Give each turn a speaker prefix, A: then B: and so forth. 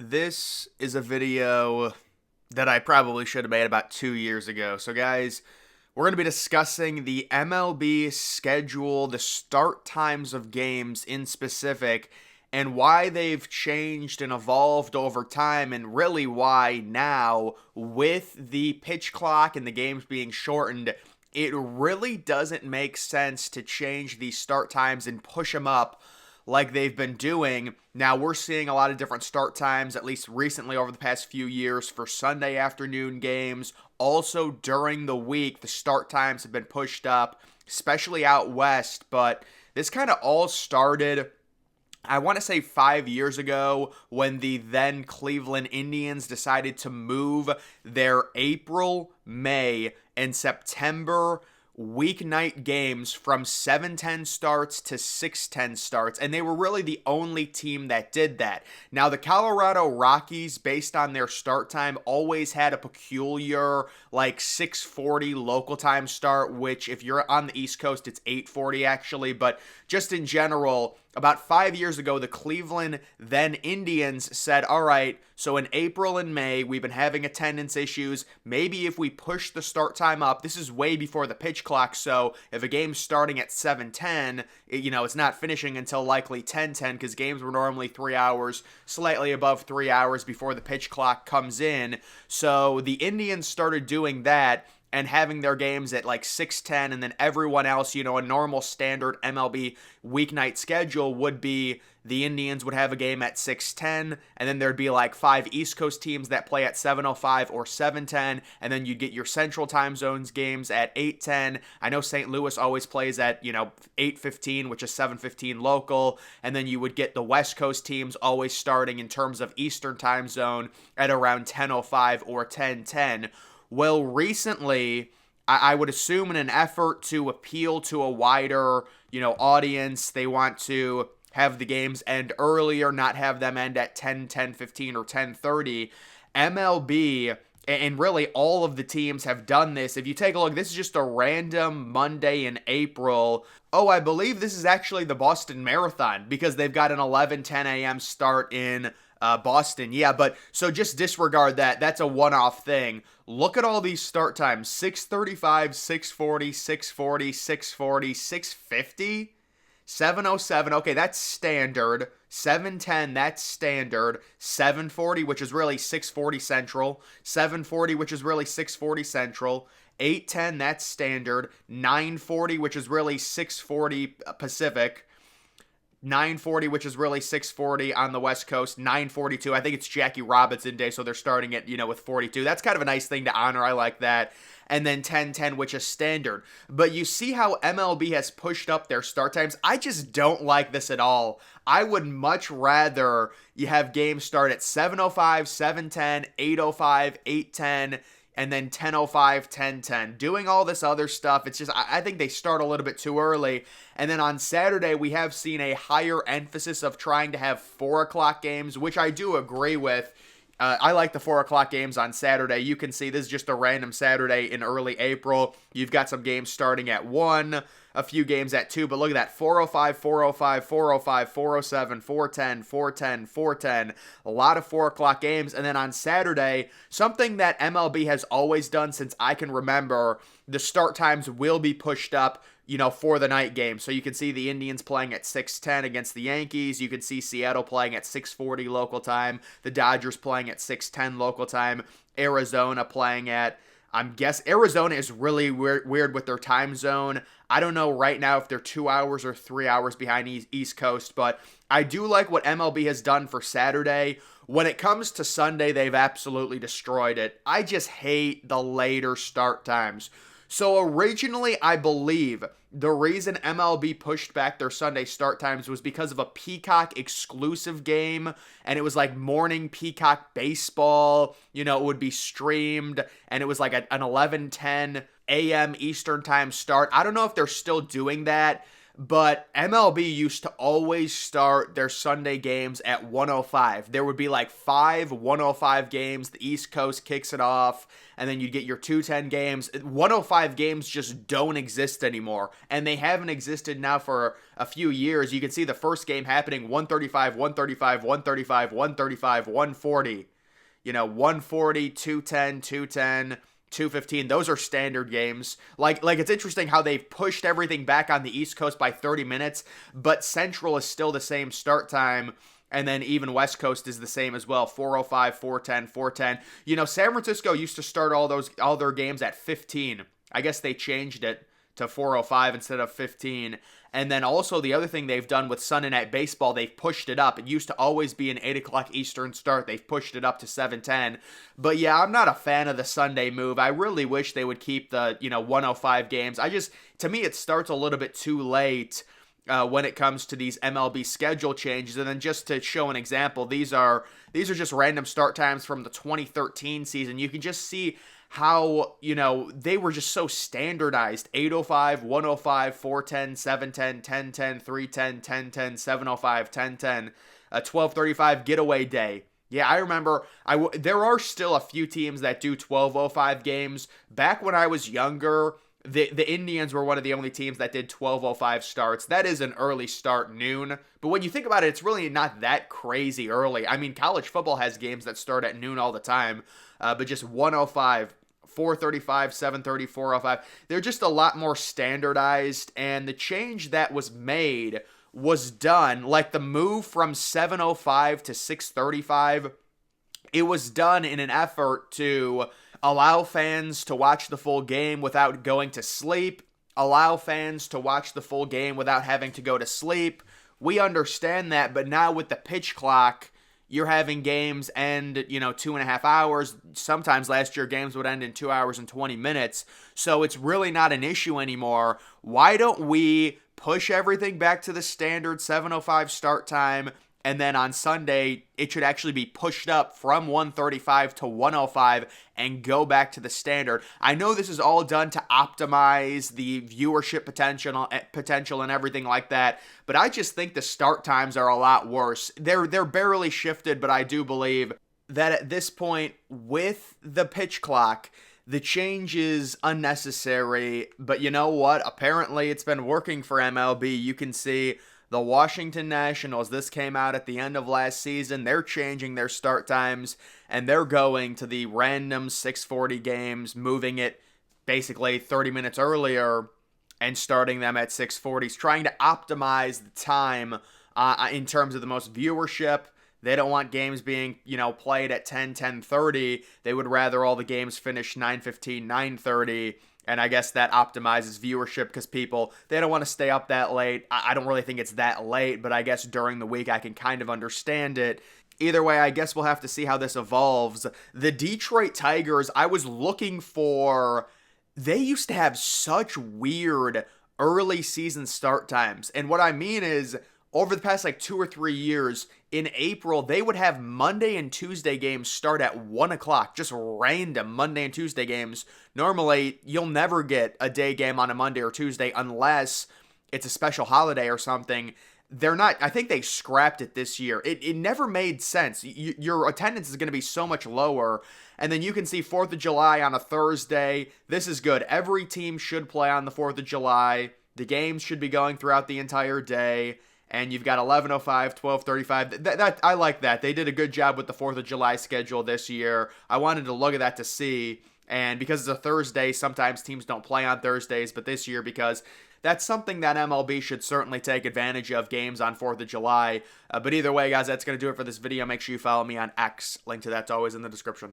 A: This is a video that I probably should have made about 2 years ago. So, guys, we're going to be discussing the MLB schedule, the start times of games in specific, and why they've changed and evolved over time, and really why now, with the pitch clock and the games being shortened, it really doesn't make sense to change these start times and push them up like they've been doing. Now, we're seeing a lot of different start times, at least recently over the past few years, for Sunday afternoon games. Also, during the week, the start times have been pushed up, especially out west. But this kind of all started, I want to say 5 years ago, when the then Cleveland Indians decided to move their April, May, and September weeknight games from 7:10 starts to 6:10 starts, and they were really the only team that did that. Now, the Colorado Rockies, based on their start time, always had a peculiar, like, 6:40 local time start, which if you're on the East Coast, it's 8:40 actually, but just in general, about 5 years ago, the Cleveland then Indians said, all right, so in April and May, we've been having attendance issues. Maybe if we push the start time up, this is way before the pitch clock, so if a game's starting at 7:10, it's not finishing until likely 10:10, because games were normally 3 hours, slightly above 3 hours before the pitch clock comes in. So the Indians started doing that and having their games at like 6:10, and then everyone else, a normal standard MLB weeknight schedule would be the Indians would have a game at 6:10, and then there'd be like 5 East Coast teams that play at 7:05 or 7:10, and then you'd get your Central Time Zones games at 8:10. I know St. Louis always plays at, 8:15, which is 7:15 local, and then you would get the West Coast teams always starting in terms of Eastern Time Zone at around 10:05 or 10:10. Well, recently, I would assume in an effort to appeal to a wider, audience, they want to have the games end earlier, not have them end at 10, 10:15, or 10:30. MLB, and really all of the teams have done this. If you take a look, this is just a random Monday in April. Oh, I believe this is actually the Boston Marathon, because they've got an 11:10 a.m. start in Boston. Yeah, but so just disregard that. That's a one-off thing. Look at all these start times: 6:35, 6:40, 6:40, 6:40, 6:50, 7:07. Okay, that's standard. 7:10, that's standard. 7:40, which is really 6:40 Central. 7:40, which is really 6:40 Central. 8:10, that's standard. 9:40, which is really 6:40 Pacific. 9:40, which is really 6:40 on the West Coast. 9:42, I think it's Jackie Robinson Day, so they're starting it, with 42. That's kind of a nice thing to honor. I like that. And then 10:10, which is standard. But you see how MLB has pushed up their start times? I just don't like this at all. I would much rather you have games start at 7:05, 7:10, 8:05, 8:10, and then 10:05, 10:10. Doing all this other stuff, it's just, I think they start a little bit too early. And then on Saturday, we have seen a higher emphasis of trying to have 4 o'clock games, which I do agree with. I like the 4 o'clock games on Saturday. You can see this is just a random Saturday in early April. You've got some games starting at 1, a few games at 2, but look at that: 4:05, 4:05, 4:05, 4:07, 4:10, 4:10, 4:10. A lot of 4 o'clock games. And then on Saturday, something that MLB has always done since I can remember, the start times will be pushed up, for the night game. So you can see the Indians playing at 6:10 against the Yankees. You can see Seattle playing at 6:40 local time. The Dodgers playing at 6:10 local time. Arizona playing at, Arizona is really weird with their time zone. I don't know right now if they're 2 hours or 3 hours behind East Coast, but I do like what MLB has done for Saturday. When it comes to Sunday, they've absolutely destroyed it. I just hate the later start times. So originally, I believe the reason MLB pushed back their Sunday start times was because of a Peacock exclusive game, and it was like morning Peacock baseball. It would be streamed, and it was like an 11:10 a.m. Eastern time start. I don't know if they're still doing that. but MLB used to always start their Sunday games at 105. There would be like 105 games. The East Coast kicks it off, and then you'd get your 210 games. 105 games just don't exist anymore, and they haven't existed now for a few years. You can see the first game happening 135, 135, 135, 135, 140. 140, 210, 210. 215. Those are standard games. Like it's interesting how they've pushed everything back on the East Coast by 30 minutes, but Central is still the same start time. And then even West Coast is the same as well. 405, 410, 410. San Francisco used to start all their games at 15. I guess they changed it to 405 instead of 15. And then also the other thing they've done with Sunday Night Baseball, they've pushed it up. It used to always be an 8 o'clock Eastern start. They've pushed it up to 7:10. But yeah, I'm not a fan of the Sunday move. I really wish they would keep the 105 games. To me, it starts a little bit too late when it comes to these MLB schedule changes. And then just to show an example, these are just random start times from the 2013 season. You can just see how, they were just so standardized. 805, 105, 410, 710, 1010, 310, 1010, 705, 1010, 1235 getaway day. Yeah, I remember there are still a few teams that do 1205 games. Back when I was younger, the Indians were one of the only teams that did 1205 starts. That is an early start, noon. But when you think about it, it's really not that crazy early. I mean, college football has games that start at noon all the time. But just 105, 435, 730, 405. They're just a lot more standardized, and the change that was made was done, like the move from 705 to 635, it was done in an effort to allow fans to watch the full game without going to sleep, allow fans to watch the full game without having to go to sleep. We understand that, but now with the pitch clock, you're having games end, 2.5 hours. Sometimes last year games would end in 2 hours and 20 minutes. So it's really not an issue anymore. Why don't we push everything back to the standard 7:05 start time? And then on Sunday, it should actually be pushed up from 135 to 105 and go back to the standard. I know this is all done to optimize the viewership potential and everything like that, but I just think the start times are a lot worse. They're barely shifted, but I do believe that at this point, with the pitch clock, the change is unnecessary. But you know what? Apparently, it's been working for MLB. You can see the Washington Nationals, this came out at the end of last season. They're changing their start times, and they're going to the random 6:40 games, moving it basically 30 minutes earlier and starting them at 6:40s, trying to optimize the time in terms of the most viewership. They don't want games being, played at 10, 10:30. They would rather all the games finish 9:15, 9:30. And I guess that optimizes viewership because people, they don't want to stay up that late. I don't really think it's that late, but I guess during the week I can kind of understand it. Either way, I guess we'll have to see how this evolves. The Detroit Tigers, I was looking for, they used to have such weird early season start times. And what I mean is, over the past 2 or 3 years, in April, they would have Monday and Tuesday games start at 1 o'clock. Just random Monday and Tuesday games. Normally, you'll never get a day game on a Monday or Tuesday unless it's a special holiday or something. I think they scrapped it this year. It never made sense. Your attendance is going to be so much lower. And then you can see 4th of July on a Thursday. This is good. Every team should play on the 4th of July. The games should be going throughout the entire day. And you've got 11:05, 12:35. That I like that. They did a good job with the 4th of July schedule this year. I wanted to look at that to see. And because it's a Thursday, sometimes teams don't play on Thursdays. But this year, because that's something that MLB should certainly take advantage of, games on 4th of July. But either way, guys, that's going to do it for this video. Make sure you follow me on X. Link to that's always in the description.